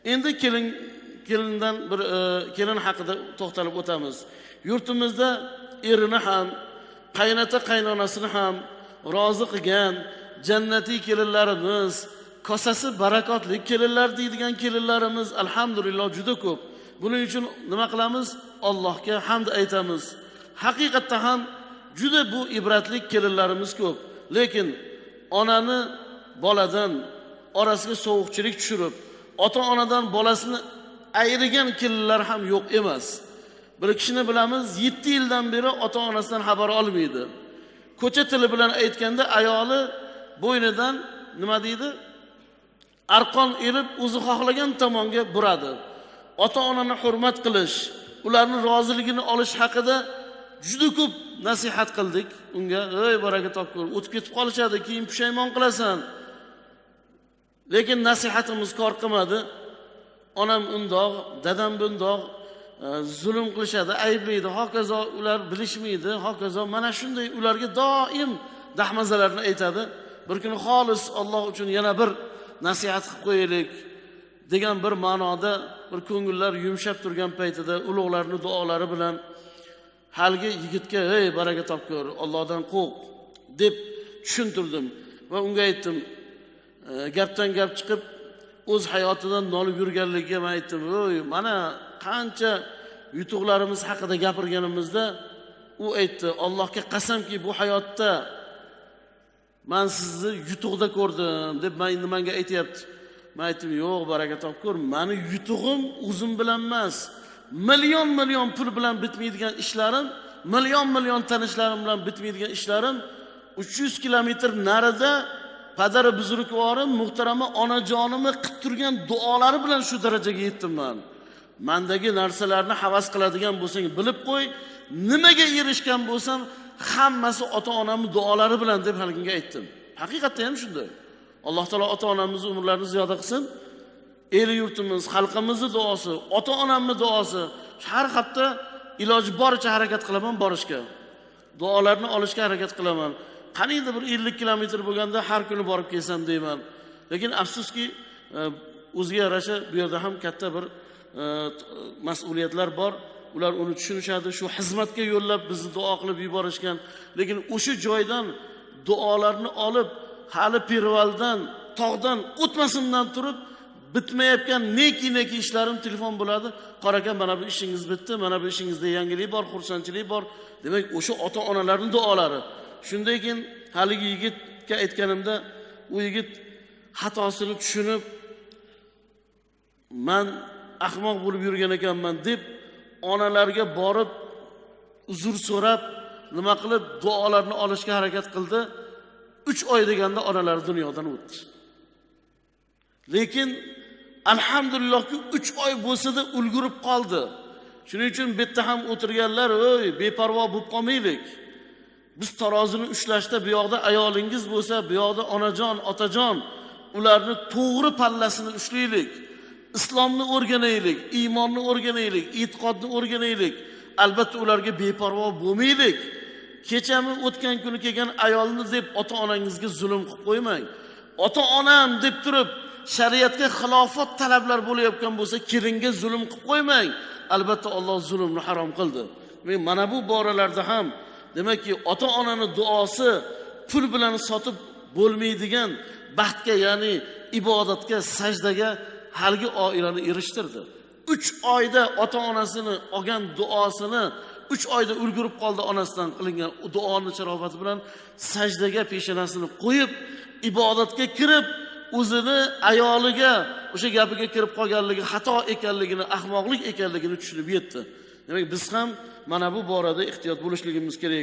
Endi kelindan bir kelin haqida to'xtalib o'tamiz. Yurtimizda erini ham, qaynota qaynonasini ham rozi qilgan jannatiy kelinlarimiz, kosasi barakotli kelinlar deydigan kelinlarimiz alhamdulillah juda ko'p. Buning uchun nima qilamiz? Allohga hamd aytamiz. Haqiqatda ham juda bu ibratli kelinlarimiz ko'p. Lekin onani boladan orasiga sovuqchilik tushirib, ota-onadan bolasini ayirgan kelinlar ham yo'q emas. Bir kishini bilamiz, 7 yildan beri ota-onasidan xabar olmaydi. Ko'cha tili bilan aytganda ayoli bo'ynidan nima deydi? Arqon elib o'zi xohlagan tomonga buradi. Ota-onani hurmat qilish, ularning roziligini olish haqida juda ko'p nasihat qildik unga. Ey baraka topgur, o'tib ketib qolishadi, keyin pushaymon qilasan. Lekin nasihatimiz kor qilmadi. Onam undoq, dadam bundoq zulm qilishadi, ayblaydi, hokazo ular bilishmaydi, hokazo mana shunday ularga doim dahmazalarni aytadi. Bir kuni xolis Alloh uchun yana bir nasihat qilib qo'yaylik degan bir ma'noda bir ko'ngillar yumshab turgan paytida ulug'larning duolari bilan halgi yigitga ey baraka topgur, Allohdan qo'rq deb tushuntirdim va unga aytdim. Gapdan gap chiqib o'z hayotidan nolib yurganligiga men aytdim. Voy, mana qancha yutuqlarimiz haqida gapirganimizda u aytdi, Allohga qasamki bu hayotda men sizni yutuqda ko'rdim deb menga aytayapti. Men aytdim, yo'q baraka topgur, meni yutug'im o'zim bilan emas. Million pul bilan bitmaydigan ishlarim, million tanishlarim bilan bitmaydigan ishlarim 300 kilometr narida padari buzrukvorim muhtarama onajonimni qilib turgan duolari bilan shu darajaga yetdim men. Mendagi narsalarni havas qiladigan bo'lsang bilib qo'y, nimaga erishgan bo'lsam hammasi ota-onamning duolari bilan deb halginga aytdim. Haqiqatda ham shunday. Alloh taolo ota-onamizni umrlarini ziyoda qilsin. El yurtimiz, xalqimizning duosi, ota-onamning duosi. Har hafta iloji boricha harakat qilaman borishga. Duolarni olishga harakat qilaman. Qaniydi bir 50 kilometr bo'lganda har kuni borib kelsam deyman. Lekin afsuski o'ziga yarasha bu yerda ham katta bir mas'uliyatlar bor. Ular uni tushunishadi, shu xizmatga yo'llab bizni duo qilib yuborishgan. Lekin o'sha joydan duolarni olib, hali Pervaldan, tog'dan o'tmasimdan turib bitmayotgan neki ishlarim telefon bo'ladi. Qorakan, mana bu ishingiz bitdi, mana bu ishingizda yangilik bor, xursandchilik bor. Demak, o'sha ota-onalarning duolari. Shundan keyin haligi yigitga aytganimda, u yigit xatosini tushunib, men ahmoq bo'lib yurgan ekanman deb onalarga borib uzr so'rab, nima qilib duolarni olishga harakat qildi. 3 oy deganda onalari dunyodan o'tdi. Lekin alhamdulillahki 3 oy bo'lsa-da ulgurib qoldi. Shuning uchun bu yerda ham o'tirganlar, "Oy, beparvo bo'lib qolmaylik. Biz tarozini ushlashda bu yoqda ayolingiz bo'lsa, bu yoqda onajon, otajon, ularni to'g'ri pallasini ushlaylik. Islomni o'rganaylik, iymonni o'rganaylik, e'tiqodni o'rganaylik. Albatta ularga beparvo bo'lmaylik. Kechami o'tgan kuni kelgan ayolni deb ota-onangizga zulm qilib qo'ymang. Ota-onam deb turib shariatga xilofat talablar bo'layotgan bo'lsa, kelinga zulm qilib qo'ymang. Albatta Alloh zulmni harom qildi. Mana bu boralarda ham demakki ota-onani duosi pul bilan sotib bo'lmaydigan baxtga, ya'ni ibodatga, sajdaga halgi oilani erishtirdi. 3 oyda ota-onasini olgan duosini 3 oyda ulgurib qoldi onasidan qilingan duoning sharofati bilan sajdaga peshonasini qo'yib, ibodatga kirib, o'zini ayoliga o'sha gapiga kirib qolganligi xato ekanligini, ahmoqlik ekanligini tushunib yetdi. Demak, biz ham mana bu borada ehtiyot bo'lishligimiz kerak.